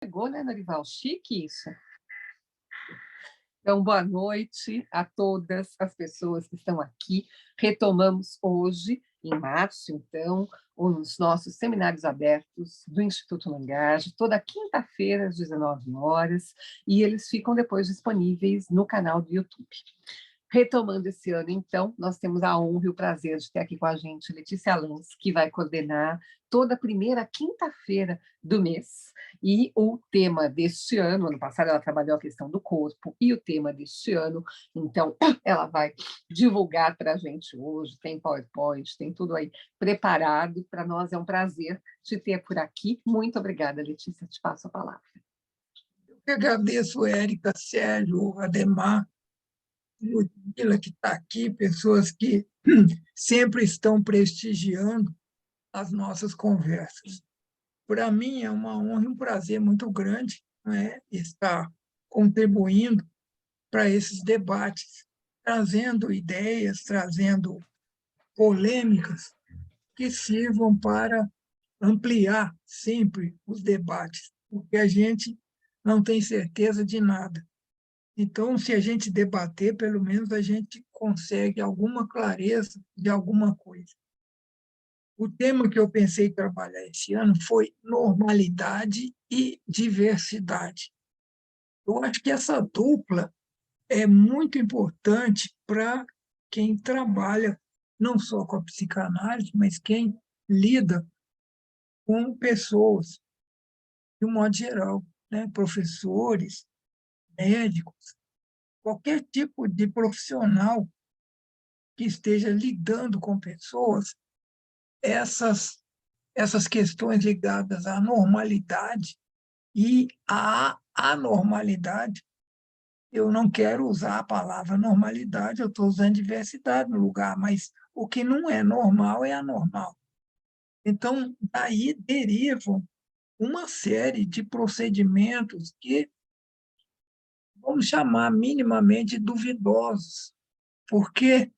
Chegou, né, Norival? Chique isso. Então, boa noite a todas as pessoas que estão aqui. Retomamos hoje, em março, então, os nossos seminários abertos do Instituto Language, toda quinta-feira, às 19 horas, e eles ficam depois disponíveis no canal do YouTube. Retomando esse ano, então, nós temos a honra e o prazer de ter aqui com a gente Letícia Lans, que vai coordenar toda a primeira quinta-feira do mês. E o tema deste ano passado ela trabalhou a questão do corpo, e o tema deste ano, então, ela vai divulgar para a gente hoje, tem PowerPoint, tem tudo aí preparado. Para nós é um prazer te ter por aqui. Muito obrigada, Letícia, te passo a palavra. Eu agradeço, Érica, Sérgio, Ademar, Ludmila, que está aqui, pessoas que sempre estão prestigiando as nossas conversas. Para mim, é uma honra e um prazer muito grande, né, estar contribuindo para esses debates, trazendo ideias, trazendo polêmicas que sirvam para ampliar sempre os debates, porque a gente não tem certeza de nada. Então, se a gente debater, pelo menos a gente consegue alguma clareza de alguma coisa. O tema que eu pensei trabalhar esse ano foi normalidade e diversidade. Eu acho que essa dupla é muito importante para quem trabalha não só com a psicanálise, mas quem lida com pessoas, de um modo geral, né? Professores, médicos, qualquer tipo de profissional que esteja lidando com pessoas, essas questões ligadas à normalidade e à anormalidade. Eu não quero usar a palavra normalidade, eu estou usando diversidade no lugar, mas o que não é normal é anormal. Então, daí derivam uma série de procedimentos que vamos chamar minimamente duvidosos, porque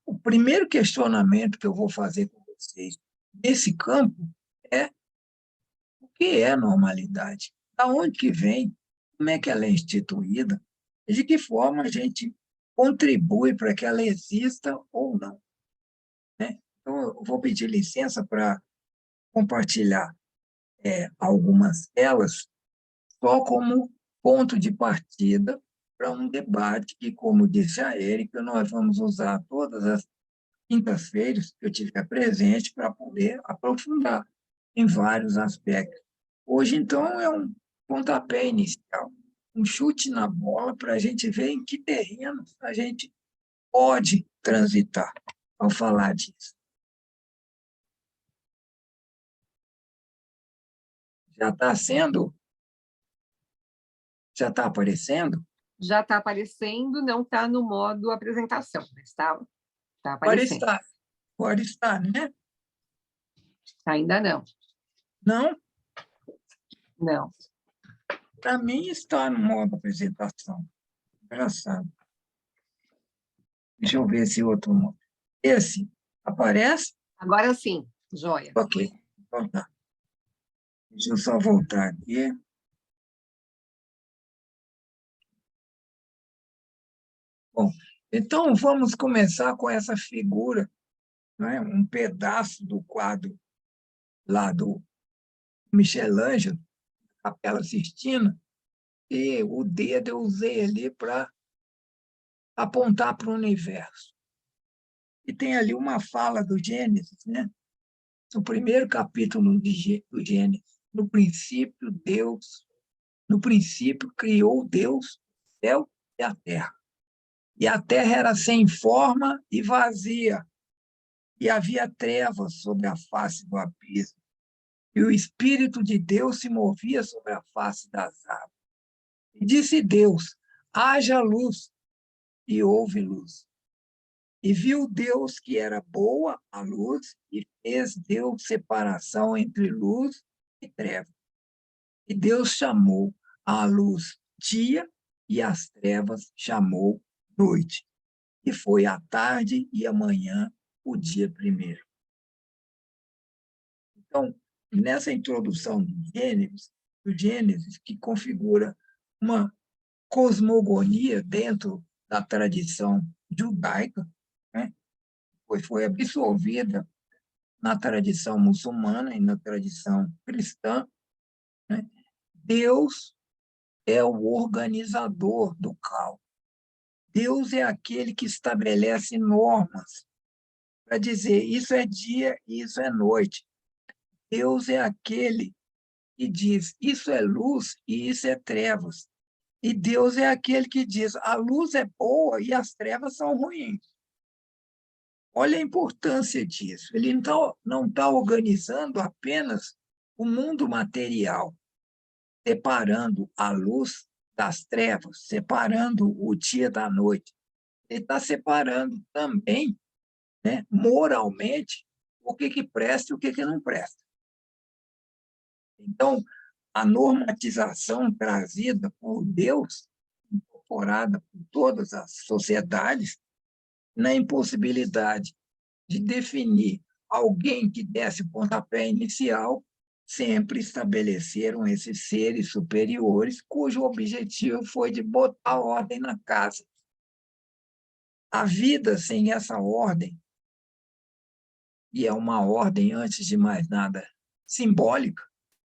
o primeiro questionamento que eu vou fazer com vocês nesse campo é: o que é normalidade? Da onde que vem? Como é que ela é instituída? E de que forma a gente contribui para que ela exista ou não, né? Então, eu vou pedir licença para compartilhar algumas delas, só como ponto de partida para um debate que, como disse a Érica, nós vamos usar todas as quintas-feiras que eu tiver presente para poder aprofundar em vários aspectos. Hoje, então, é um pontapé inicial, um chute na bola para a gente ver em que terreno a gente pode transitar ao falar disso. Já está sendo? Já está aparecendo? Já está aparecendo, não está no modo apresentação, mas está aparecendo. Pode estar, né? Ainda não. Não? Não. Para mim, está no modo apresentação. Engraçado. Deixa eu ver esse outro modo. Esse aparece? Agora sim, joia. Ok. Então tá. Deixa eu só voltar aqui. Bom, então vamos começar com essa figura, né? Um pedaço do quadro lá do Michelangelo, Capela Sistina, e o dedo eu usei ali para apontar para o universo. E tem ali uma fala do Gênesis, né? No primeiro capítulo do Gênesis. No princípio criou Deus o céu e a terra. E a terra era sem forma e vazia, e havia trevas sobre a face do abismo. E o Espírito de Deus se movia sobre a face das águas. E disse Deus: haja luz, e houve luz. E viu Deus que era boa a luz, e fez Deus separação entre luz e treva. E Deus chamou a luz dia, e as trevas chamou noite. E foi a tarde e a manhã o dia primeiro. Então, nessa introdução de Gênesis, do Gênesis, que configura uma cosmogonia dentro da tradição judaica, né? Pois foi absorvida na tradição muçulmana e na tradição cristã, né? Deus é o organizador do caos. Deus é aquele que estabelece normas para dizer isso é dia e isso é noite. Deus é aquele que diz isso é luz e isso é trevas. E Deus é aquele que diz a luz é boa e as trevas são ruins. Olha a importância disso. Ele não tá organizando apenas o mundo material, separando a luz das trevas, separando o dia da noite. Ele está separando também, né, moralmente, o que presta e o que não presta. Então, a normatização trazida por Deus, incorporada por todas as sociedades, na impossibilidade de definir alguém que desse o pontapé inicial, sempre estabeleceram esses seres superiores, cujo objetivo foi de botar ordem na casa. A vida sem essa ordem, e é uma ordem, antes de mais nada, simbólica,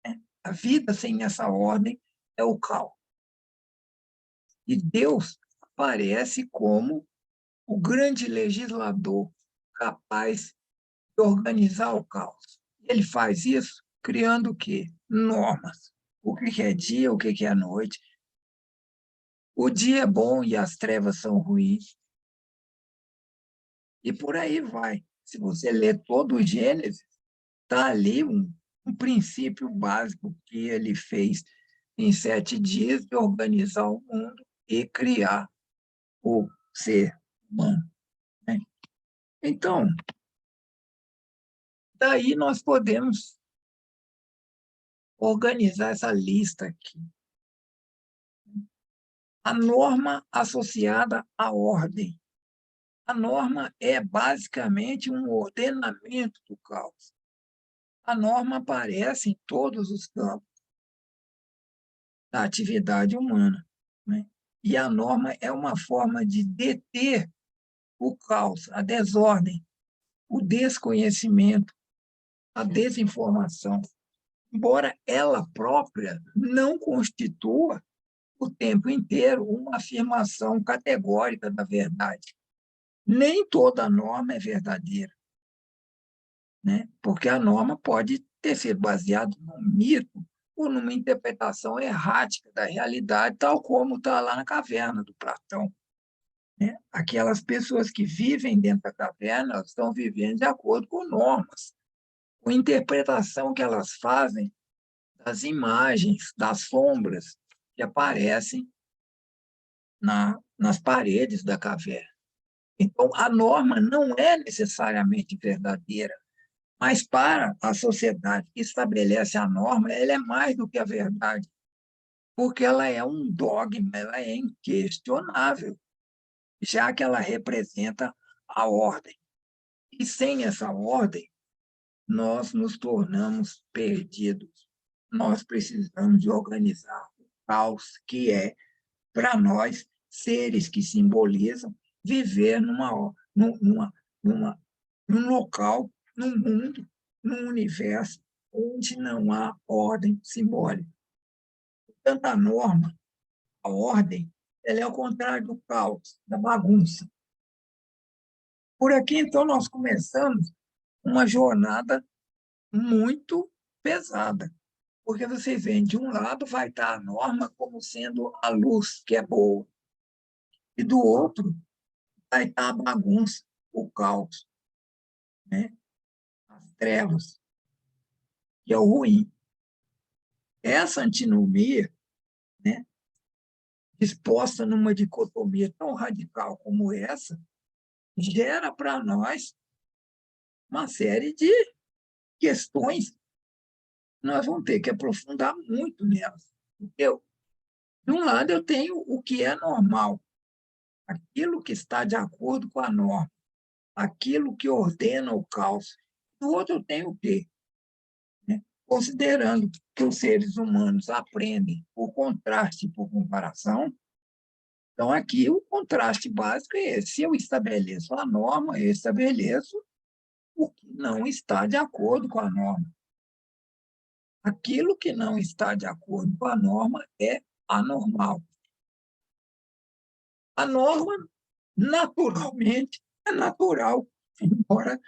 né? A vida sem essa ordem é o caos. E Deus aparece como o grande legislador capaz de organizar o caos. Ele faz isso criando o quê? Normas. O que é dia, o que é noite. O dia é bom e as trevas são ruins. E por aí vai. Se você ler todo o Gênesis, está ali um princípio básico que ele fez em 7 dias de organizar o mundo e criar o ser humano, né? Então, daí nós podemos organizar essa lista aqui. A norma associada à ordem. A norma é basicamente um ordenamento do caos. A norma aparece em todos os campos da atividade humana, né? E a norma é uma forma de deter o caos, a desordem, o desconhecimento, a desinformação, embora ela própria não constitua o tempo inteiro uma afirmação categórica da verdade. Nem toda norma é verdadeira, né? Porque a norma pode ter sido baseada num mito ou numa interpretação errática da realidade, tal como está lá na caverna do Platão, né? Aquelas pessoas que vivem dentro da caverna estão vivendo de acordo com normas, com interpretação que elas fazem das imagens, das sombras que aparecem nas paredes da caverna. Então, a norma não é necessariamente verdadeira, mas para a sociedade que estabelece a norma, ela é mais do que a verdade, porque ela é um dogma, ela é inquestionável, já que ela representa a ordem. E sem essa ordem, nós nos tornamos perdidos. Nós precisamos de organizar o caos, que é, para nós, seres que simbolizam viver num local, num mundo, num universo onde não há ordem simbólica. Portanto, a norma, a ordem, ela é o contrário do caos, da bagunça. Por aqui, então, nós começamos uma jornada muito pesada, porque vocês veem, de um lado vai estar a norma como sendo a luz, que é boa, e do outro vai estar a bagunça, o caos, né? As trevas, que é o ruim. Essa antinomia, né, exposta numa dicotomia tão radical como essa, gera para nós uma série de questões. Nós vamos ter que aprofundar muito nelas. De um lado, eu tenho o que é normal, aquilo que está de acordo com a norma, aquilo que ordena o caos. Do outro, eu tenho o quê? considerando que os seres humanos aprendem por contraste e por comparação. Então, aqui, o contraste básico é esse. Se eu estabeleço a norma, eu estabeleço o que não está de acordo com a norma. Aquilo que não está de acordo com a norma é anormal. A norma, naturalmente, é natural, embora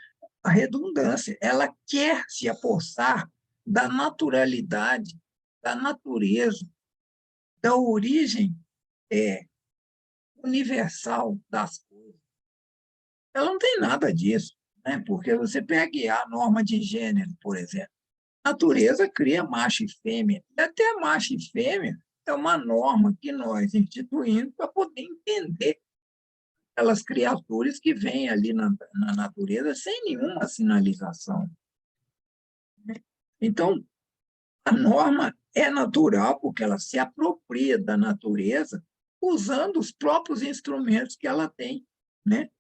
a redundância. Ela quer se apossar da naturalidade, da natureza, da origem universal das coisas. Ela não tem nada disso, né? Porque você pega a norma de gênero, por exemplo. A natureza cria macho e fêmea. E até macho e fêmea é uma norma que nós instituímos para poder entender aquelas criaturas que vêm ali na natureza sem nenhuma sinalização. Então, a norma é natural porque ela se apropria da natureza usando os próprios instrumentos que ela tem, né,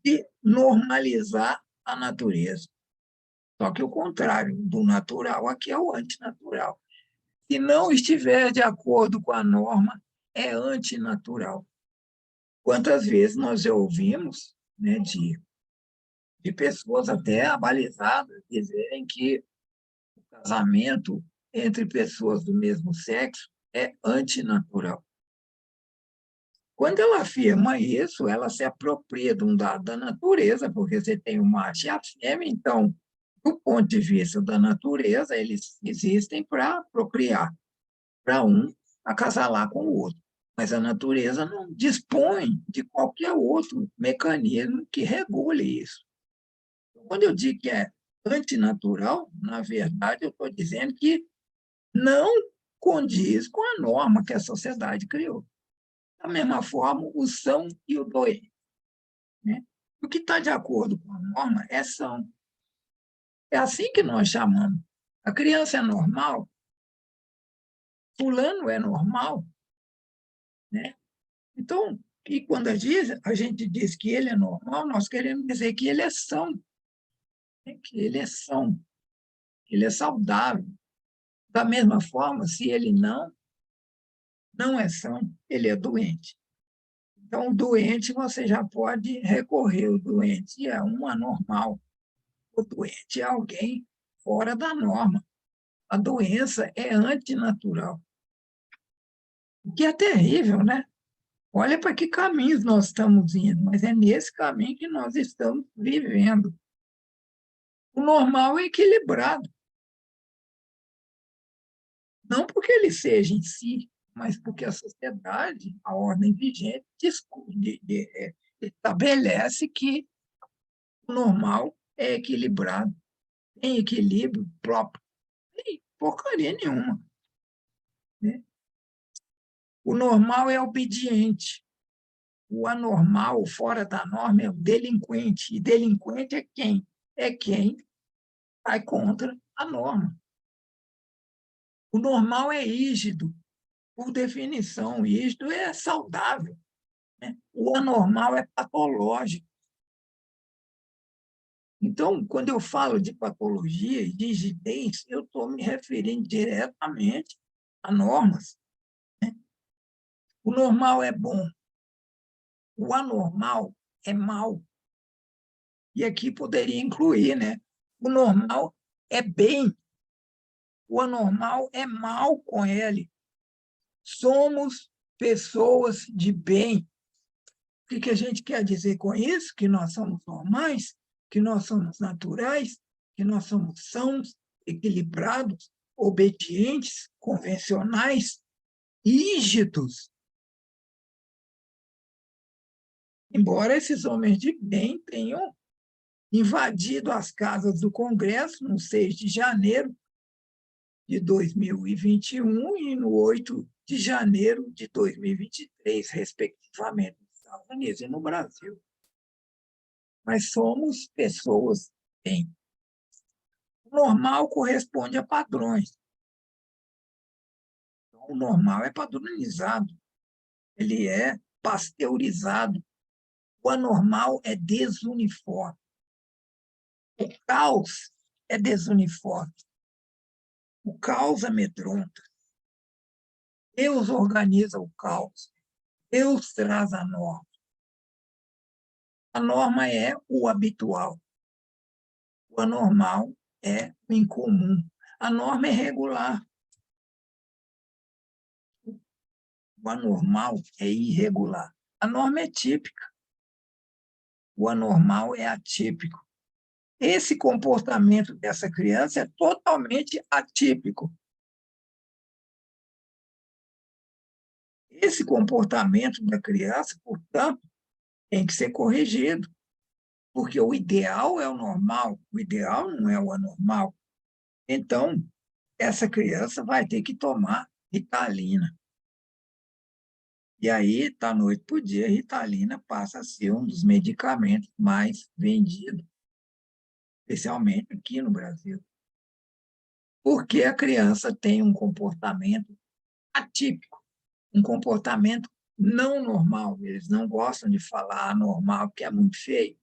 de normalizar a natureza. Só que o contrário do natural aqui é o antinatural. Se não estiver de acordo com a norma, é antinatural. Quantas vezes nós já ouvimos, né, de pessoas até abalizadas dizerem que o casamento entre pessoas do mesmo sexo é antinatural. Quando ela afirma isso, ela se apropria de um dado da natureza, porque você tem o macho e a fêmea, então, do ponto de vista da natureza, eles existem para procriar, para um acasalar com o outro. Mas a natureza não dispõe de qualquer outro mecanismo que regule isso. Quando eu digo que é antinatural, na verdade, eu estou dizendo que não condiz com a norma que a sociedade criou. Da mesma forma, o são e o doente, né? O que está de acordo com a norma é são. É assim que nós chamamos. A criança é normal, fulano é normal, né? Então, e quando a gente diz que ele é normal, nós queremos dizer que ele é são, né? Que ele é são, que ele é saudável. Da mesma forma, se ele não é são, ele é doente. Então, o doente, você já pode recorrer. O doente é um anormal. O doente é alguém fora da norma. A doença é antinatural. O que é terrível, né? Olha para que caminhos nós estamos indo, mas é nesse caminho que nós estamos vivendo. O normal é equilibrado. Não porque ele seja em si, mas porque a sociedade, a ordem vigente, estabelece que o normal é equilibrado, tem equilíbrio próprio. Tem porcaria nenhuma, né? O normal é obediente. O anormal, fora da norma, é o delinquente. E delinquente é quem? É quem vai contra a norma. O normal é rígido. Por definição, rígido é saudável, né? O anormal é patológico. Então, quando eu falo de patologia e de rigidez, eu estou me referindo diretamente a normas, né? O normal é bom, o anormal é mal. E aqui poderia incluir, né? O normal é bem, o anormal é mal com ele. Somos pessoas de bem. O que a gente quer dizer com isso? Que nós somos normais, que nós somos naturais, que nós somos sãos, equilibrados, obedientes, convencionais, rígidos. Embora esses homens de bem tenham invadido as casas do Congresso no 6 de janeiro de 2021 e no 8 de janeiro de 2023, respectivamente, nos Estados Unidos e no Brasil. Mas somos pessoas bem. O normal corresponde a padrões. Então, o normal é padronizado, ele é pasteurizado. O anormal é desuniforme. O caos é desuniforme. O caos amedronta. Deus organiza o caos. Deus traz a norma. A norma é o habitual. O anormal é o incomum. A norma é regular. O anormal é irregular. A norma é típica. O anormal é atípico. Esse comportamento dessa criança é totalmente atípico. Esse comportamento da criança, portanto, tem que ser corrigido, porque o ideal é o normal, o ideal não é o anormal. Então, essa criança vai ter que tomar Ritalina. E aí, da noite para o dia, a Ritalina passa a ser um dos medicamentos mais vendidos, especialmente aqui no Brasil. Porque a criança tem um comportamento atípico, um comportamento não normal. Eles não gostam de falar anormal, porque é muito feio.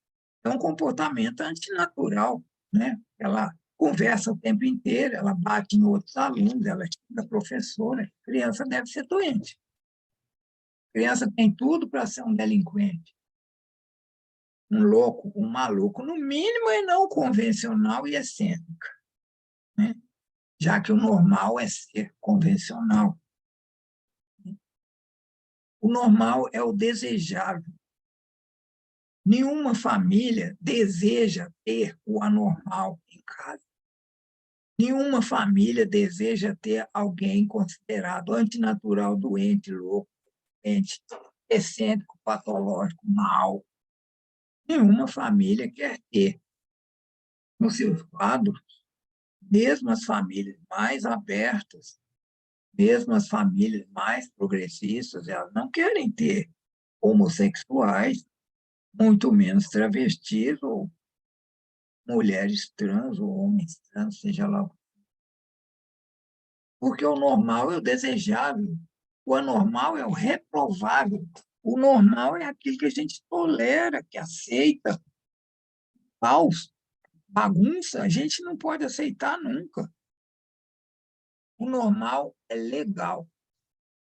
É um comportamento antinatural, né? Ela conversa o tempo inteiro, ela bate em outros alunos, ela xinga a professora. A criança deve ser doente. A criança tem tudo para ser um delinquente, um louco, um maluco, no mínimo é não convencional e excêntrica, né? Já que o normal é ser convencional. O normal é o desejável. Nenhuma família deseja ter o anormal em casa. Nenhuma família deseja ter alguém considerado antinatural, doente, louco, doente, excêntrico, patológico, mal. Nenhuma família quer ter nos seus quadros, mesmo as famílias mais abertas, mesmo as famílias mais progressistas, elas não querem ter homossexuais, muito menos travestis ou mulheres trans ou homens trans, seja lá. Porque o normal é o desejável, o anormal é o reprovável, o normal é aquilo que a gente tolera, que aceita. Caos, bagunça, a gente não pode aceitar nunca. O normal é legal.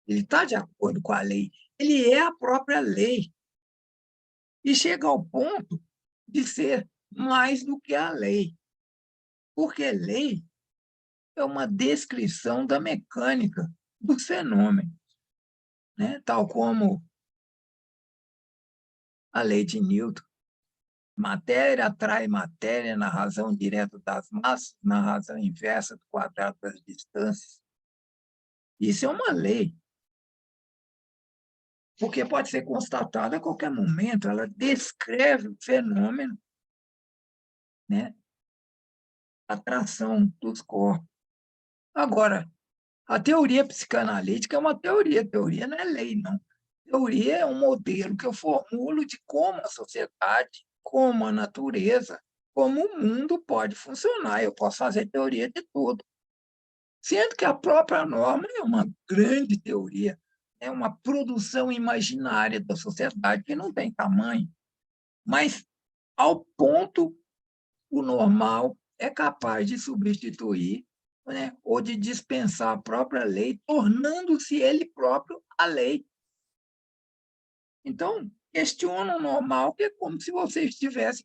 Ele está de acordo com a lei. Ele é a própria lei. E chega ao ponto de ser mais do que a lei. Porque lei é uma descrição da mecânica dos fenômenos, né? Tal como a lei de Newton. Matéria atrai matéria na razão direta das massas, na razão inversa do quadrado das distâncias. Isso é uma lei, porque pode ser constatada a qualquer momento, ela descreve o fenômeno, né? A atração dos corpos. Agora, a teoria psicanalítica é uma teoria não é lei, não. Teoria é um modelo que eu formulo de como a sociedade, como a natureza, como o mundo pode funcionar. Eu posso fazer teoria de tudo. Sendo que a própria norma é uma grande teoria, é uma produção imaginária da sociedade que não tem tamanho. Mas, ao ponto, o normal é capaz de substituir, né, ou de dispensar a própria lei, tornando-se ele próprio a lei. Então, questiona o normal, que é como se você estivesse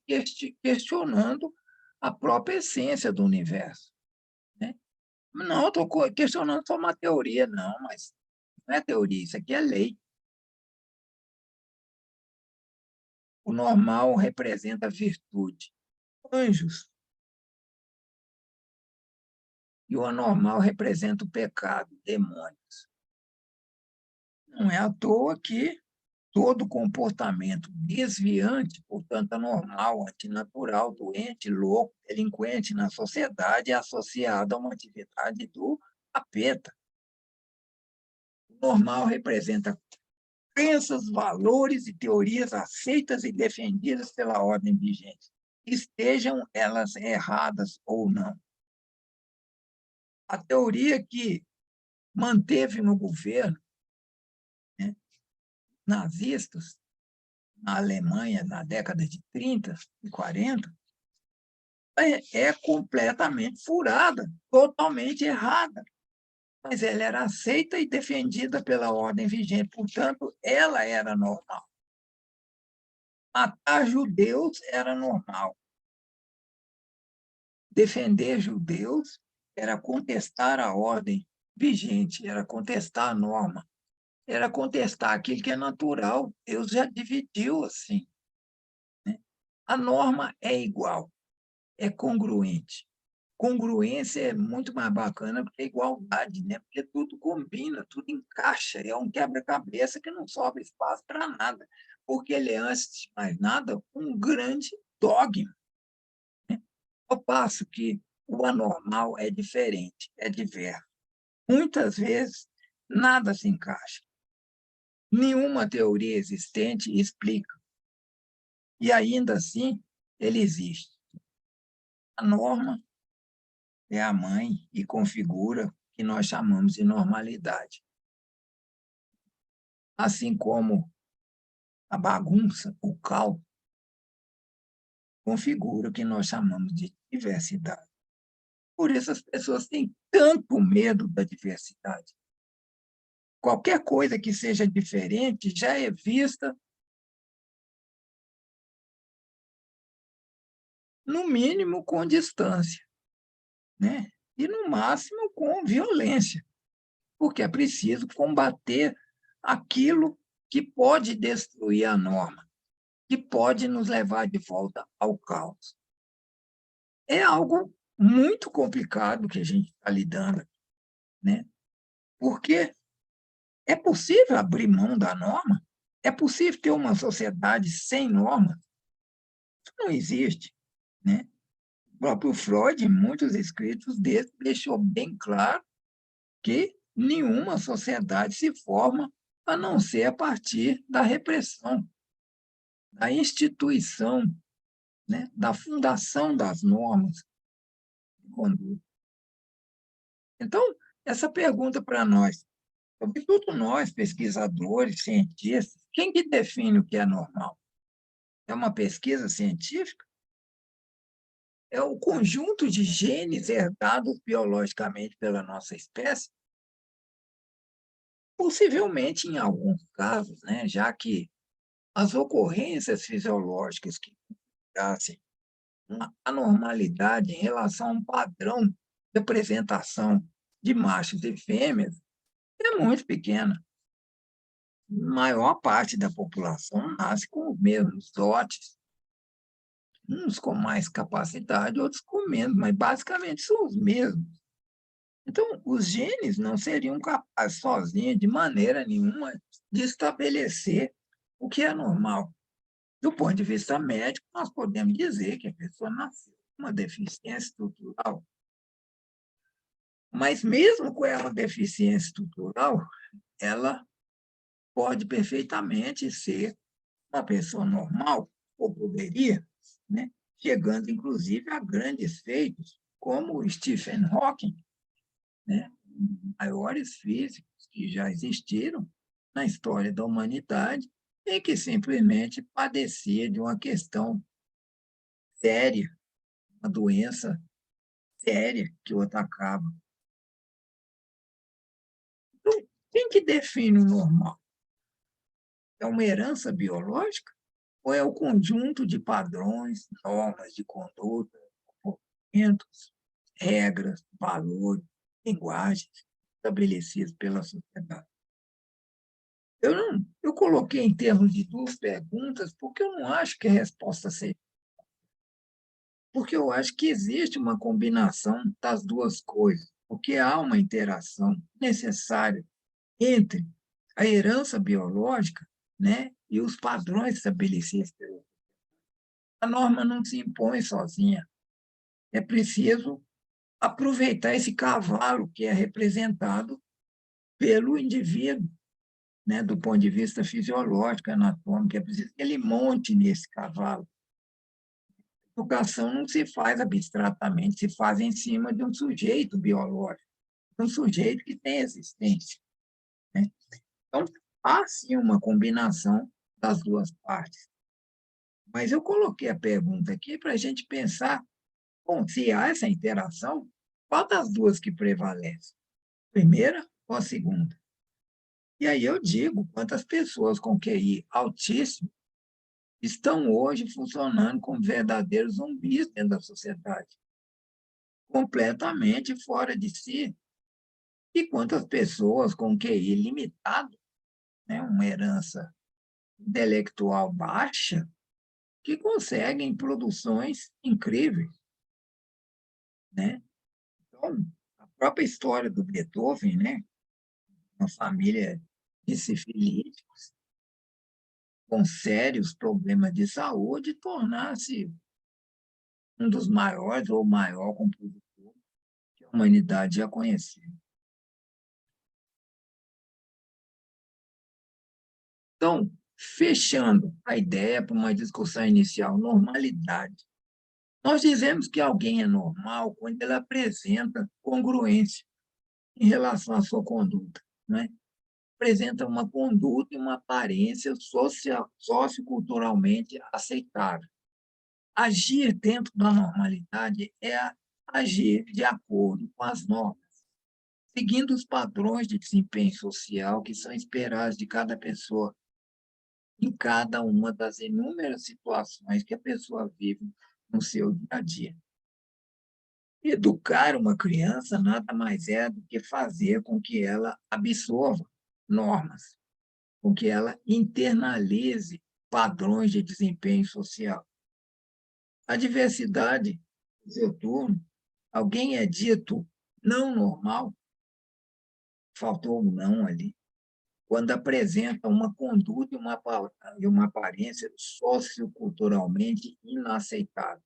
questionando a própria essência do universo, né? Não, estou questionando só uma teoria, não, mas não é teoria, isso aqui é lei. O normal representa virtude, anjos, e o anormal representa o pecado, demônios. Não é à toa que todo comportamento desviante, portanto, anormal, antinatural, doente, louco, delinquente na sociedade é associado a uma atividade do capeta. O normal representa crenças, valores e teorias aceitas e defendidas pela ordem vigente, estejam elas erradas ou não. A teoria que manteve no governo, né, nazistas, na Alemanha, na década de 30 e 40, é completamente furada, totalmente errada. Mas ela era aceita e defendida pela ordem vigente, portanto, ela era normal. Matar judeus era normal. Defender judeus era contestar a ordem vigente, era contestar a norma, era contestar aquilo que é natural. Deus já dividiu assim, né? A norma é igual, é congruente. Congruência é muito mais bacana do que igualdade, né? Porque tudo combina, tudo encaixa, é um quebra-cabeça que não sobra espaço para nada, porque ele é, antes de mais nada, um grande dogma. Ao passo que o anormal é diferente, é diverso. Muitas vezes, nada se encaixa. Nenhuma teoria existente explica. E, ainda assim, ele existe. A norma é a mãe e configura o que nós chamamos de normalidade. Assim como a bagunça, o caos, configura o que nós chamamos de diversidade. Por isso as pessoas têm tanto medo da diversidade. Qualquer coisa que seja diferente já é vista, no mínimo, com distância, né? E, no máximo, com violência, porque é preciso combater aquilo que pode destruir a norma, que pode nos levar de volta ao caos. É algo muito complicado que a gente está lidando, né? Porque é possível abrir mão da norma? É possível ter uma sociedade sem norma? Isso não existe, né? O próprio Freud, em muitos escritos dele, deixou bem claro que nenhuma sociedade se forma a não ser a partir da repressão, da instituição, né? Da fundação das normas de conduta. Então, essa pergunta para nós, sobretudo nós, pesquisadores, cientistas, quem que define o que é normal? É uma pesquisa científica? É o conjunto de genes herdados biologicamente pela nossa espécie? Possivelmente, em alguns casos, né, já que as ocorrências fisiológicas que trazem uma anormalidade em relação a um padrão de apresentação de machos e fêmeas é muito pequena. A maior parte da população nasce com os mesmos dotes, uns com mais capacidade, outros com menos, mas basicamente são os mesmos. Então, os genes não seriam capazes sozinhos, de maneira nenhuma, de estabelecer o que é normal. Do ponto de vista médico, nós podemos dizer que a pessoa nasceu com uma deficiência estrutural. Mas, mesmo com essa deficiência estrutural, ela pode perfeitamente ser uma pessoa normal, ou poderia, né? Chegando, inclusive, a grandes feitos, como o Stephen Hawking, né? Maiores físicos que já existiram na história da humanidade, e que simplesmente padecia de uma questão séria, uma doença séria que o atacava. Então, quem que define o normal? É uma herança biológica ou é o conjunto de padrões, normas de conduta, comportamentos, regras, valores, linguagens estabelecidos pela sociedade? Eu coloquei em termos de duas perguntas porque eu não acho que a resposta seja, porque eu acho que existe uma combinação das duas coisas, porque há uma interação necessária entre a herança biológica, né, e os padrões estabelecidos. A norma não se impõe sozinha. É preciso aproveitar esse cavalo que é representado pelo indivíduo, né, do ponto de vista fisiológico, anatômico. É preciso que ele monte nesse cavalo. A educação não se faz abstratamente, se faz em cima de um sujeito biológico, um sujeito que tem existência, né? Então, há sim uma combinação das duas partes. Mas eu coloquei a pergunta aqui para a gente pensar Bom, se há essa interação, qual das duas que prevalece? Primeira ou a segunda? E aí eu digo, quantas pessoas com QI altíssimo estão hoje funcionando como verdadeiros zumbis dentro da sociedade, completamente fora de si, e quantas pessoas com QI limitado, né, uma herança intelectual baixa, que conseguem produções incríveis, né? Então, a própria história do Beethoven, né, uma família de sifilíticos, com sérios problemas de saúde, tornar-se um dos maiores ou o maior compositor que a humanidade já conheceu. Então, fechando a ideia para uma discussão inicial, normalidade. Nós dizemos que alguém é normal quando ele apresenta congruência em relação à sua conduta, né? Apresenta uma conduta e uma aparência socioculturalmente aceitável. Agir dentro da normalidade é agir de acordo com as normas, seguindo os padrões de desempenho social que são esperados de cada pessoa, em cada uma das inúmeras situações que a pessoa vive no seu dia a dia. Educar uma criança nada mais é do que fazer com que ela absorva normas, com que ela internalize padrões de desempenho social. A diversidade, no seu turno, alguém é dito não normal, faltou um não ali, quando apresenta uma conduta e uma aparência socioculturalmente inaceitável.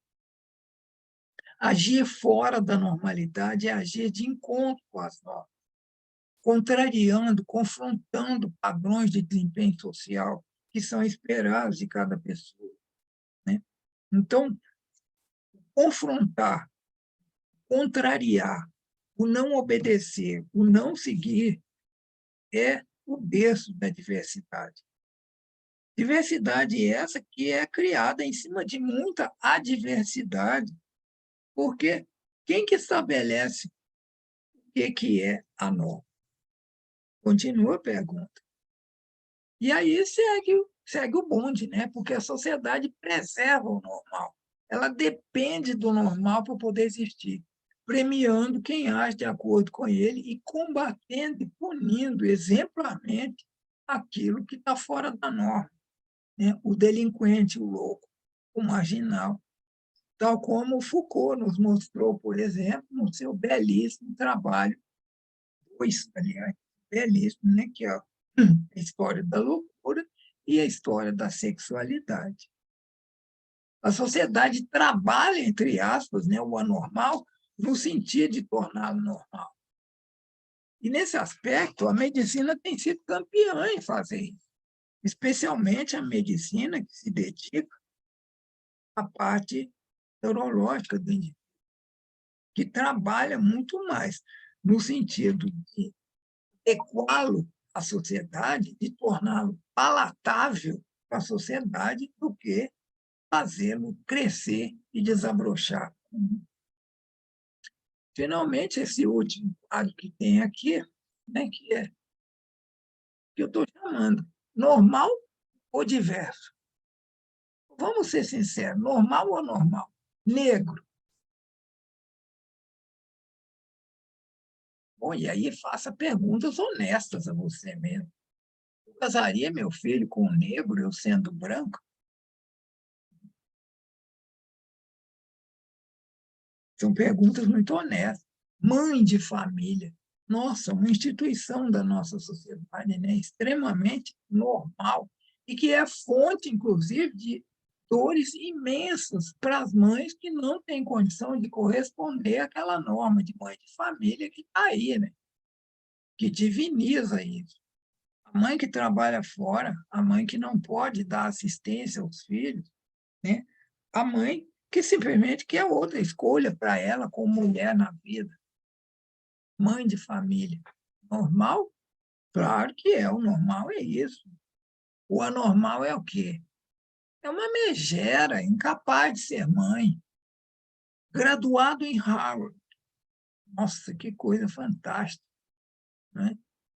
Agir fora da normalidade é agir de encontro com as normas, contrariando, confrontando padrões de desempenho social que são esperados de cada pessoa, né? Então, confrontar, contrariar, o não obedecer, o não seguir, é o berço da diversidade. Diversidade essa que é criada em cima de muita adversidade, porque quem que estabelece o que é a norma? Continua a pergunta. E aí segue o bonde, né? Porque a sociedade preserva o normal. Ela depende do normal para poder existir, premiando quem age de acordo com ele e combatendo e punindo exemplarmente aquilo que está fora da norma, né? O delinquente, o louco, o marginal, tal como Foucault nos mostrou, por exemplo, no seu belíssimo trabalho, dois, aliás, belíssimo, né? Que é a história da loucura e a história da sexualidade. A sociedade trabalha, entre aspas, né, o anormal, no sentido de torná-lo normal. E, nesse aspecto, a medicina tem sido campeã em fazer isso, especialmente a medicina que se dedica à parte neurológica do indivíduo, que trabalha muito mais no sentido de adequá-lo à sociedade, de torná-lo palatável para a sociedade, do que fazê-lo crescer e desabrochar. Finalmente, esse último quadro que tem aqui, né, que é que eu estou chamando normal ou diverso. Vamos ser sinceros, normal ou anormal? Negro. Bom, e aí faça perguntas honestas a você mesmo. Eu casaria meu filho com um negro, eu sendo branco? São perguntas muito honestas. Mãe de família. Nossa, uma instituição da nossa sociedade, né? Extremamente normal e que é fonte, inclusive, de dores imensas para as mães que não têm condição de corresponder àquela norma de mãe de família que está aí, né? Que diviniza isso. A mãe que trabalha fora, a mãe que não pode dar assistência aos filhos, né? A mãe que simplesmente quer outra escolha para ela como mulher na vida. Mãe de família. Normal? Claro que é. O normal é isso. O anormal é o quê? É uma megera, incapaz de ser mãe. graduado em Harvard. Nossa, que coisa fantástica, né?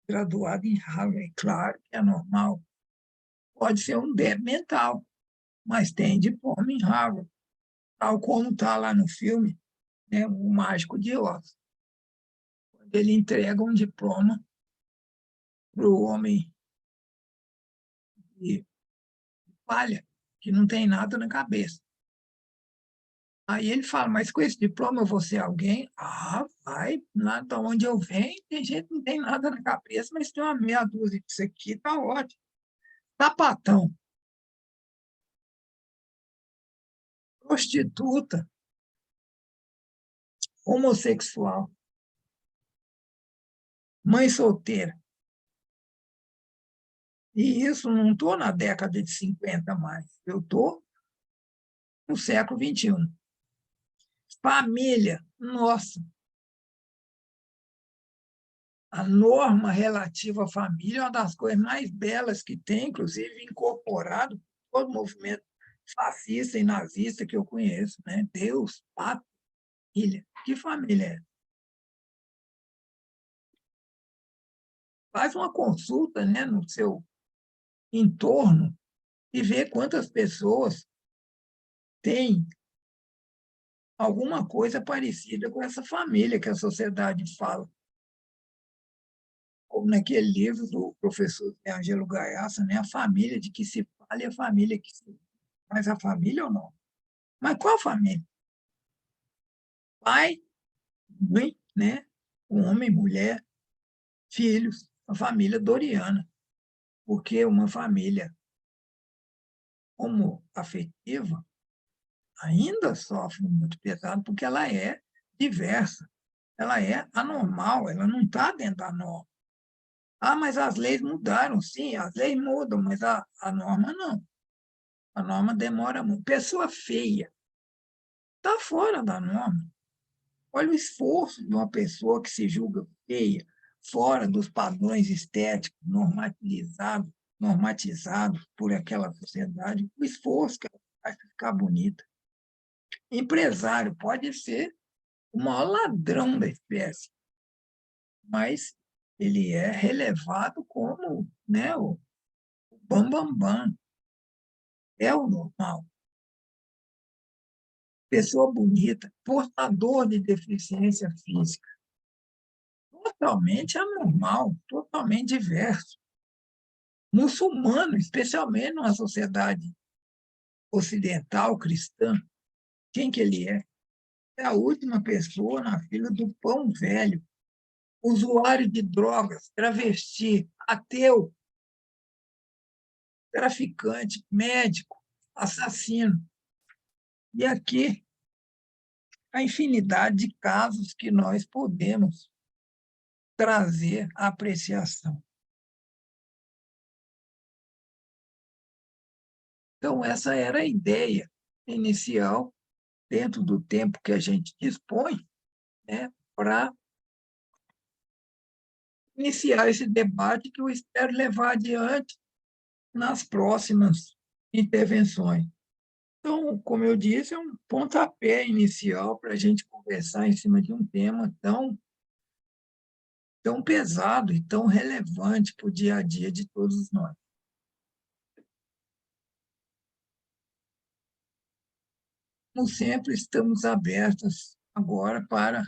Graduado em Harvard, é claro que é normal. Pode ser um débil mental, mas tem diploma em Harvard, tal como está lá no filme, né, O Mágico de Oz. Ele entrega um diploma para o homem de palha, que não tem nada na cabeça. Aí ele fala, mas com esse diploma eu vou ser alguém? Ah, vai, lá de onde eu venho, tem gente que não tem nada na cabeça, mas tem uma meia dúzia disso aqui, tá ótimo. Sapatão, prostituta, homossexual, mãe solteira. E isso não estou na década de 50 mais, eu estou no século XXI. Família, nossa, a norma relativa à família é uma das coisas mais belas que tem, inclusive incorporado todo o movimento fascista e nazista que eu conheço, né? Deus, pátria, família. Que família é? Faz uma consulta, né, no seu entorno e vê quantas pessoas têm alguma coisa parecida com essa família que a sociedade fala. Como naquele livro do professor Angelo Gaiaça, né? A família de que se fala e a família que se... Mas a família ou não? Mas qual família? Pai, mãe, né? Um homem, mulher, filhos, a família doriana. Porque uma família homoafetiva ainda sofre muito pesado porque ela é diversa, ela é anormal, ela não está dentro da norma. Ah, mas as leis mudaram, sim, as leis mudam, mas a norma não. A norma demora muito. Pessoa feia está fora da norma. Olha o esforço de uma pessoa que se julga feia, fora dos padrões estéticos normatizados por aquela sociedade, o esforço que ela faz para ficar bonita. Empresário pode ser o maior ladrão da espécie, mas ele é relevado como, né, o bambambam, bam, bam, é o normal. Pessoa bonita, portador de deficiência física, totalmente anormal, totalmente diverso. Muçulmano, especialmente numa sociedade ocidental, cristã, quem que ele é? É a última pessoa na fila do pão velho, usuário de drogas, travesti, ateu, traficante, médico, assassino. E aqui a infinidade de casos que nós podemos trazer à apreciação. Então, essa era a ideia inicial, dentro do tempo que a gente dispõe, né, para iniciar esse debate que eu espero levar adiante nas próximas intervenções. Então, como eu disse, é um pontapé inicial para a gente conversar em cima de um tema tão pesado e tão relevante para o dia a dia de todos nós. Como sempre, estamos abertos agora para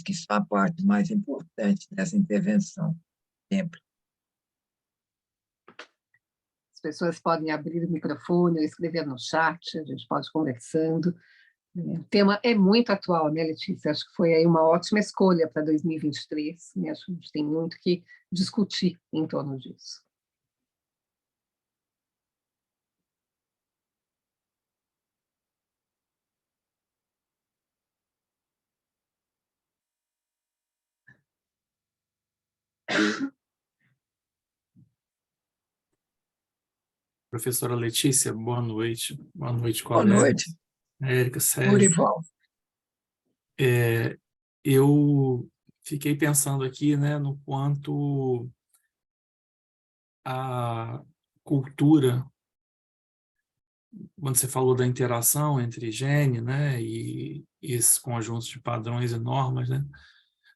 que são a parte mais importante dessa intervenção, sempre. As pessoas podem abrir o microfone ou escrever no chat, a gente pode ir conversando. O tema é muito atual, né, Letícia? Acho que foi aí uma ótima escolha para 2023, né? Acho que a gente tem muito que discutir em torno disso. Professora Letícia, boa noite. Boa noite, Boa colegas. noite, Érica, Sérgio. Dorival. Eu fiquei pensando aqui, né, no quanto a cultura quando você falou da interação entre gene, né, e esses conjuntos de padrões e normas, né,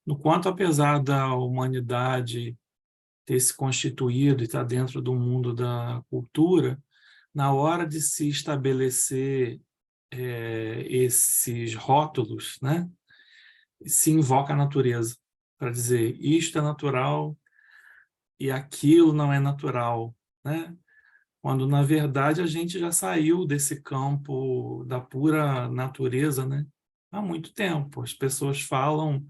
no quanto, apesar da humanidade ter se constituído e estar dentro do mundo da cultura, na hora de se estabelecer esses rótulos, né, se invoca a natureza para dizer isto é natural e aquilo não é natural, né? Quando, na verdade, a gente já saiu desse campo da pura natureza, né? Há muito tempo. As pessoas falam,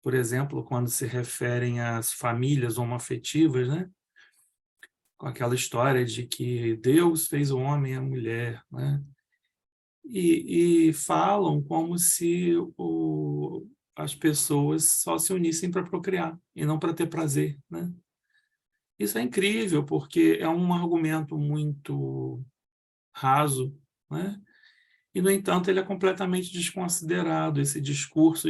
por exemplo, quando se referem às famílias homoafetivas, né? Com aquela história de que Deus fez o homem e a mulher, né? E falam como se as pessoas só se unissem para procriar e não para ter prazer, né? Isso é incrível, porque é um argumento muito raso, né? E, no entanto, ele é completamente desconsiderado. Esse discurso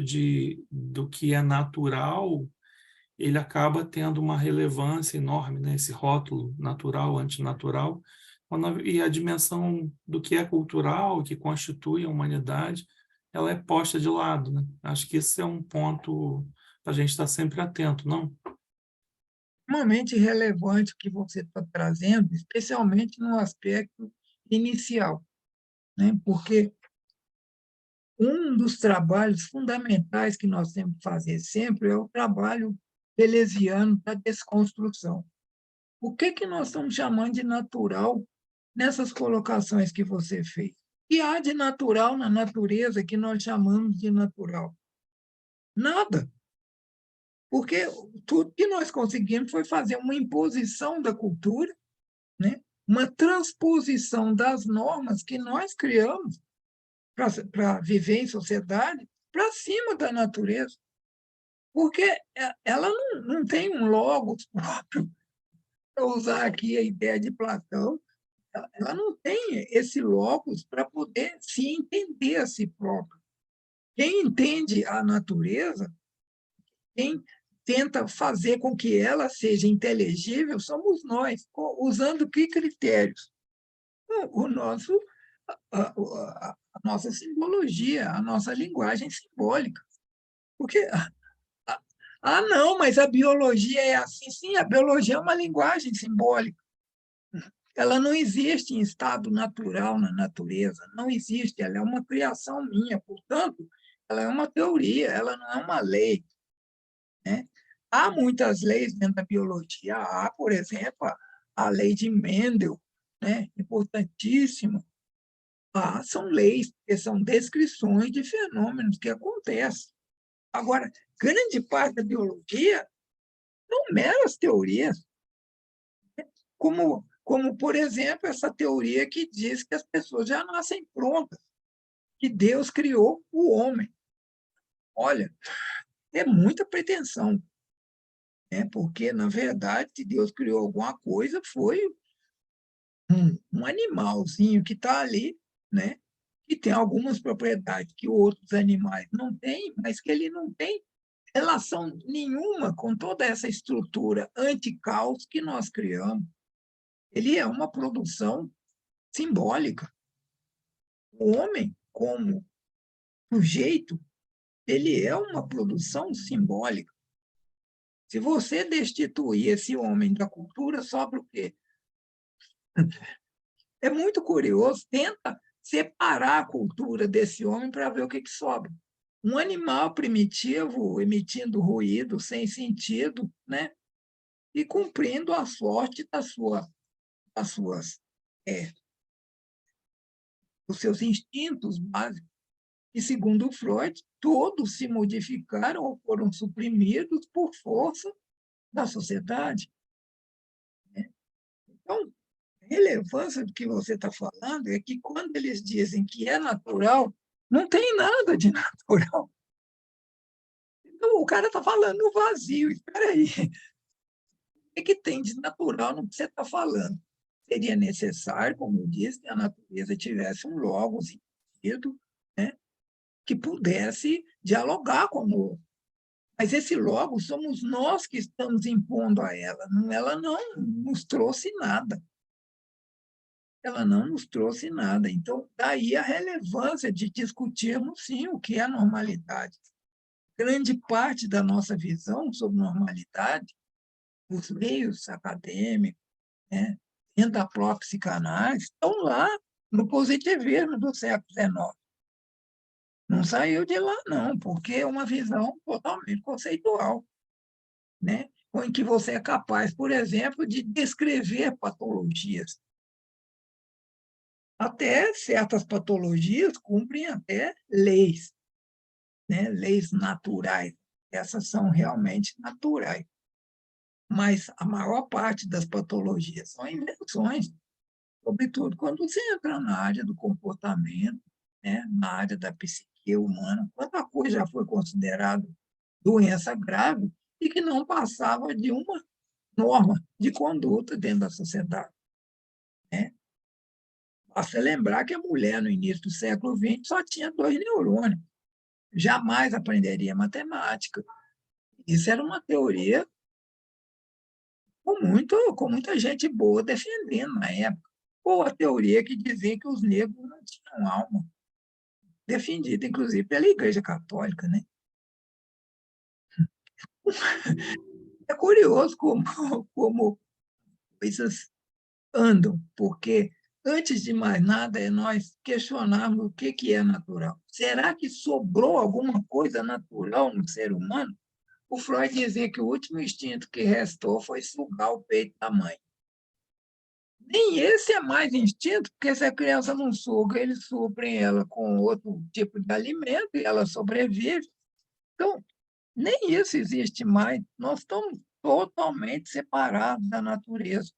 do que é natural, ele acaba tendo uma relevância enorme, né? Esse rótulo natural, antinatural, e a dimensão do que é cultural, que constitui a humanidade, ela é posta de lado, né? Acho que esse é um ponto para a gente estar sempre atento, não? Extremamente relevante o que você está trazendo, especialmente no aspecto inicial, né? Porque um dos trabalhos fundamentais que nós temos que fazer sempre é o trabalho deleuziano da desconstrução. O que nós estamos chamando de natural nessas colocações que você fez? O que há de natural na natureza que nós chamamos de natural? Nada. Porque tudo que nós conseguimos foi fazer uma imposição da cultura, né? Uma transposição das normas que nós criamos para viver em sociedade para cima da natureza. Porque ela não tem um logos próprio, para usar aqui a ideia de Platão, ela não tem esse logos para poder se entender a si própria. Quem entende a natureza, quem tenta fazer com que ela seja inteligível, somos nós, usando que critérios? O nosso, a nossa simbologia, a nossa linguagem simbólica. Porque, não, mas a biologia é assim. Sim, a biologia é uma linguagem simbólica. Ela não existe em estado natural na natureza, não existe, ela é uma criação minha, portanto, ela é uma teoria, ela não é uma lei, né? Há muitas leis dentro da biologia, há, por exemplo, a lei de Mendel, né? Importantíssima. São leis, que são descrições de fenômenos que acontecem. Agora, grande parte da biologia são meras teorias, como, por exemplo, essa teoria que diz que as pessoas já nascem prontas, que Deus criou o homem. Olha, é muita pretensão, né? Porque, na verdade, se Deus criou alguma coisa, foi um animalzinho que está ali, né? Que tem algumas propriedades que outros animais não têm, mas que ele não tem relação nenhuma com toda essa estrutura anti-caos que nós criamos. Ele é uma produção simbólica. O homem, como sujeito, ele é uma produção simbólica. Se você destituir esse homem da cultura, sobra o quê? É muito curioso, tenta separar a cultura desse homem para ver o que sobra. Um animal primitivo emitindo ruído sem sentido, né? E cumprindo a sorte das suas, dos seus instintos básicos. E, segundo Freud, todos se modificaram ou foram suprimidos por força da sociedade. Então, a relevância do que você está falando é que, quando eles dizem que é natural, não tem nada de natural. Então, o cara está falando no vazio. Espera aí, o que tem de natural no que você está falando? Seria necessário, como eu disse, que a natureza tivesse um logos sentido, né, que pudesse dialogar com o outro. Mas esse logos somos nós que estamos impondo a ela. Ela não nos trouxe nada. ela não nos trouxe nada. Então, daí a relevância de discutirmos, sim, o que é normalidade. Grande parte da nossa visão sobre normalidade, os meios acadêmicos, né, dentro da própria psicanálise, estão lá no positivismo do século XIX. Não saiu de lá, não, porque é uma visão totalmente conceitual, né? Em que você é capaz, por exemplo, de descrever patologias. Até certas patologias cumprem até leis, né? Leis naturais. Essas são realmente naturais. Mas a maior parte das patologias são invenções, sobretudo quando você entra na área do comportamento, né? Na área da psique humana. Quanta coisa já foi considerada doença grave e que não passava de uma norma de conduta dentro da sociedade, né? Basta lembrar que a mulher, no início do século XX, só tinha 2 neurônios, jamais aprenderia matemática. Isso era uma teoria com muita gente boa defendendo na época. Ou a teoria que dizia que os negros não tinham alma, defendida, inclusive, pela Igreja Católica, né? É curioso como coisas andam, porque, antes de mais nada, é nós questionarmos o que é natural. Será que sobrou alguma coisa natural no ser humano? O Freud dizia que o último instinto que restou foi sugar o peito da mãe. Nem esse é mais instinto, porque se a criança não suga, eles suprem ela com outro tipo de alimento e ela sobrevive. Então, nem isso existe mais. Nós estamos totalmente separados da natureza.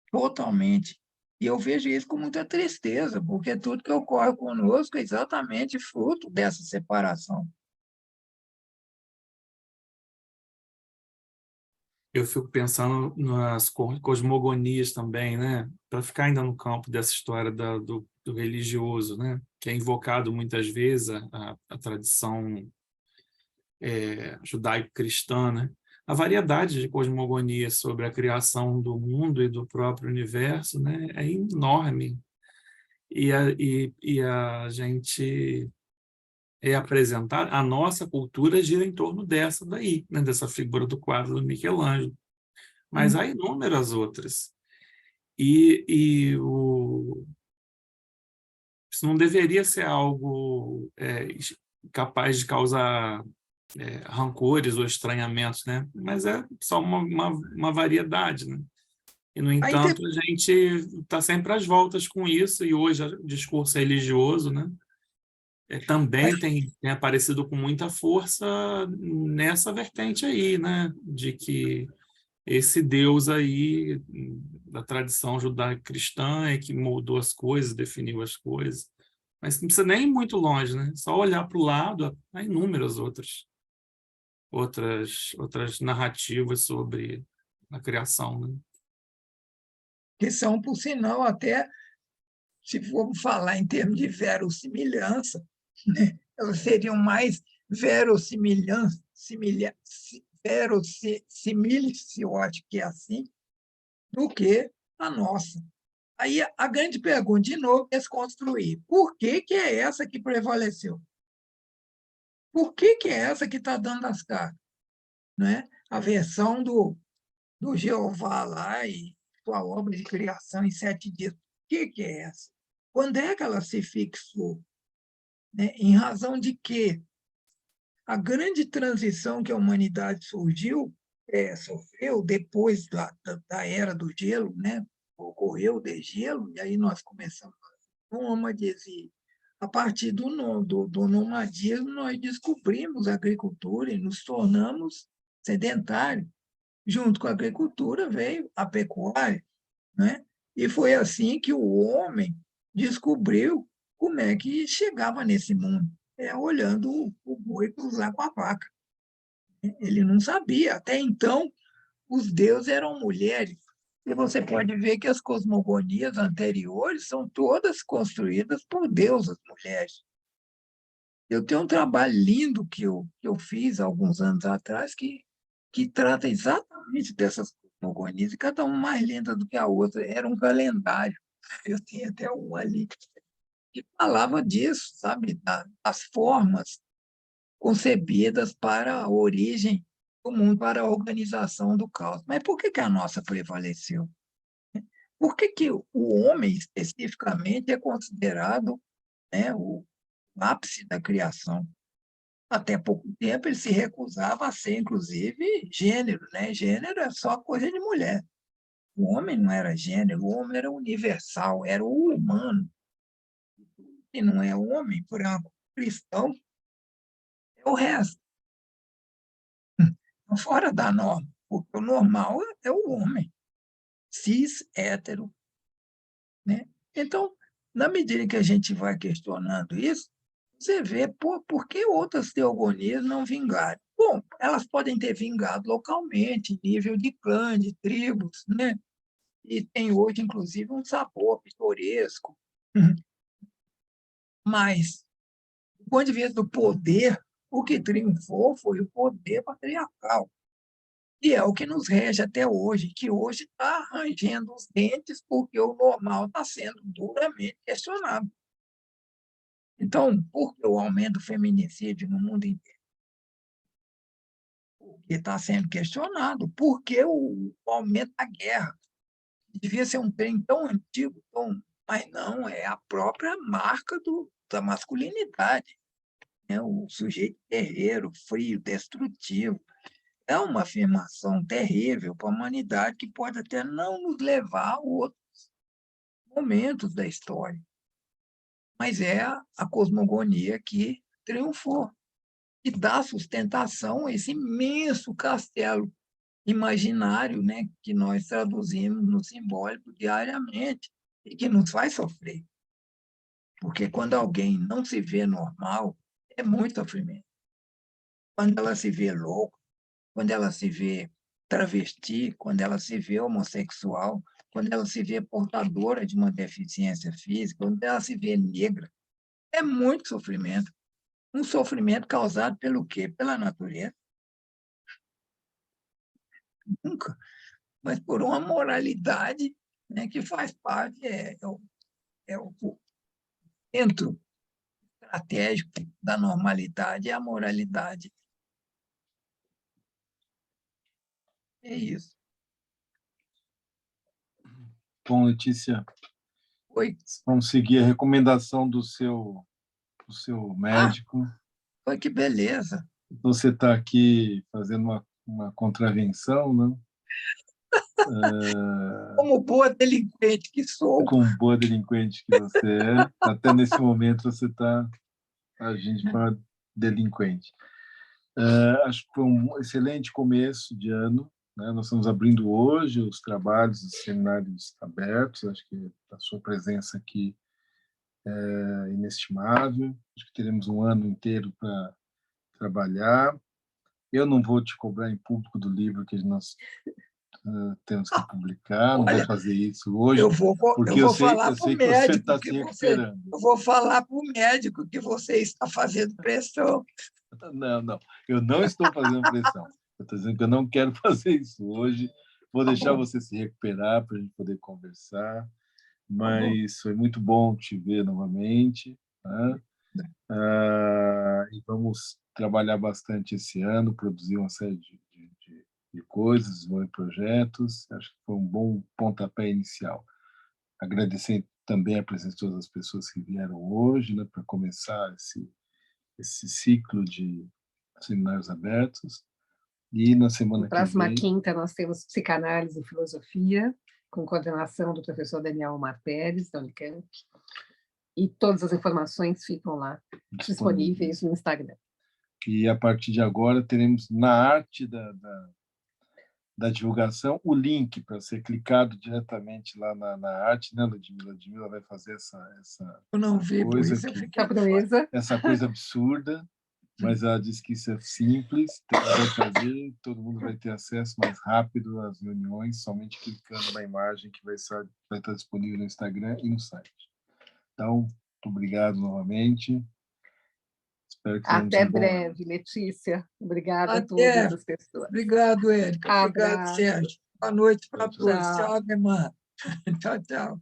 Totalmente. E eu vejo isso com muita tristeza, porque tudo que ocorre conosco é exatamente fruto dessa separação. Eu fico pensando nas cosmogonias também, né? Para ficar ainda no campo dessa história do religioso, né? Que é invocado muitas vezes a tradição judaico-cristã, né? A variedade de cosmogonias sobre a criação do mundo e do próprio universo, né? É enorme. E a gente é apresentar, a nossa cultura gira em torno dessa daí, né? Dessa figura do quadro do Michelangelo. Mas há inúmeras outras. Isso não deveria ser algo capaz de causar rancores ou estranhamentos, né? Mas é só uma variedade, né? E, no Aí, entanto, a gente está sempre às voltas com isso, e hoje o discurso religioso, né? Também tem aparecido com muita força nessa vertente aí, né? De que esse Deus aí da tradição judaico-cristã é que moldou as coisas, definiu as coisas. Mas não precisa nem ir muito longe, né? Só olhar para o lado, há inúmeras outras narrativas sobre a criação, né? que são, por sinal, até, se formos falar em termos de verossimilhança, né, elas seriam mais verossimilis, eu acho que é assim, do que a nossa. Aí a grande pergunta, de novo, é desconstruir. Por que é essa que prevaleceu? Por que é essa que está dando as caras? Né? A versão do Jeová lá e sua obra de criação em 7 dias. O que é essa? Quando é que ela se fixou? Né? Em razão de quê? A grande transição que a humanidade sofreu depois da era do gelo, né? Ocorreu o degelo, e aí nós começamos a nômades, e a partir do nomadismo nós descobrimos a agricultura e nos tornamos sedentários. Junto com a agricultura veio a pecuária, né? E foi assim que o homem descobriu como é que chegava nesse mundo, olhando o boi cruzar com a vaca. Ele não sabia. Até então, os deuses eram mulheres. E você pode ver que as cosmogonias anteriores são todas construídas por deusas mulheres. Eu tenho um trabalho lindo que eu fiz há alguns anos atrás que trata exatamente dessas coisas. cosmogonias, e cada uma mais linda do que a outra. Era um calendário. Eu tinha até um ali que falava disso, sabe? Das formas concebidas para a origem do mundo, para a organização do caos. Mas por que a nossa prevaleceu? Por que o homem, especificamente, é considerado, né, o ápice da criação? Até pouco tempo ele se recusava a ser, inclusive, gênero, né? Gênero é só coisa de mulher. O homem não era gênero, o homem era universal, era o humano. E não é homem, branco, cristão, é o resto. Fora da norma, porque o normal é o homem, cis, hétero, né? Então, na medida que a gente vai questionando isso, você vê por que outras teogonias não vingaram. Bom, elas podem ter vingado localmente, em nível de clã, de tribos, né? E tem hoje, inclusive, um sabor pitoresco. Mas, do ponto de vista do poder, o que triunfou foi o poder patriarcal. E é o que nos rege até hoje, que hoje está rangendo os dentes porque o normal está sendo duramente questionado. Então, por que o aumento do feminicídio no mundo inteiro? Porque está sendo questionado. Por que o aumento da guerra? Devia ser um trem tão antigo, mas não, é a própria marca da masculinidade. Né? O sujeito guerreiro, frio, destrutivo. É uma afirmação terrível para a humanidade que pode até não nos levar a outros momentos da história. Mas é a cosmogonia que triunfou e dá sustentação a esse imenso castelo imaginário, né, que nós traduzimos no simbólico diariamente e que nos faz sofrer. Porque quando alguém não se vê normal, é muito sofrimento. Quando ela se vê louca, quando ela se vê travesti, quando ela se vê homossexual, quando ela se vê portadora de uma deficiência física, quando ela se vê negra, é muito sofrimento. Um sofrimento causado pelo quê? Pela natureza? Nunca. Mas por uma moralidade, né, que faz parte, o centro estratégico da normalidade, é a moralidade. É isso. Bom, Letícia, Oi. vamos seguir a recomendação do seu médico. Oi, que beleza. Então, você está aqui fazendo uma contravenção, né? Como boa delinquente que sou. Como boa delinquente que você é, até nesse momento você está agindo de forma delinquente. Acho que foi um excelente começo de ano, né? Nós estamos abrindo hoje os trabalhos dos seminários abertos. Acho que a sua presença aqui é inestimável. Acho que teremos um ano inteiro para trabalhar. Eu não vou te cobrar em público do livro que nós temos que publicar, não vou fazer isso hoje, porque eu sei que você está se recuperando. Eu vou falar para o médico que você está fazendo pressão. Não, eu não estou fazendo pressão. Eu estou dizendo que eu não quero fazer isso hoje. Vou deixar você se recuperar para a gente poder conversar, mas foi muito bom te ver novamente, né? E vamos trabalhar bastante esse ano, produzir uma série de coisas, desenvolver projetos. Acho que foi um bom pontapé inicial. Agradecer também a presença de todas as pessoas que vieram hoje, né, para começar esse ciclo de seminários abertos. E na semana que próxima vem... quinta nós temos Psicanálise e Filosofia, com coordenação do professor Daniel Omar Pérez, da Unicamp. E todas as informações ficam lá disponíveis no Instagram. E a partir de agora teremos na arte da divulgação o link para ser clicado diretamente lá na arte, né, Ludmila? Ludmila vai fazer essa Eu não vi, por coisa isso eu que, fiquei proeza. essa coisa absurda, mas ela disse que isso é simples, vai fazer, todo mundo vai ter acesso mais rápido às reuniões, somente clicando na imagem que vai estar disponível no Instagram e no site. Então, muito obrigado novamente. Espero que Até breve, Letícia. Obrigada a todas as pessoas. Obrigado, Érica. Obrigado, Sérgio. Boa noite para Tchau, todos. tchau. Tchau, minha irmã. Tchau, tchau.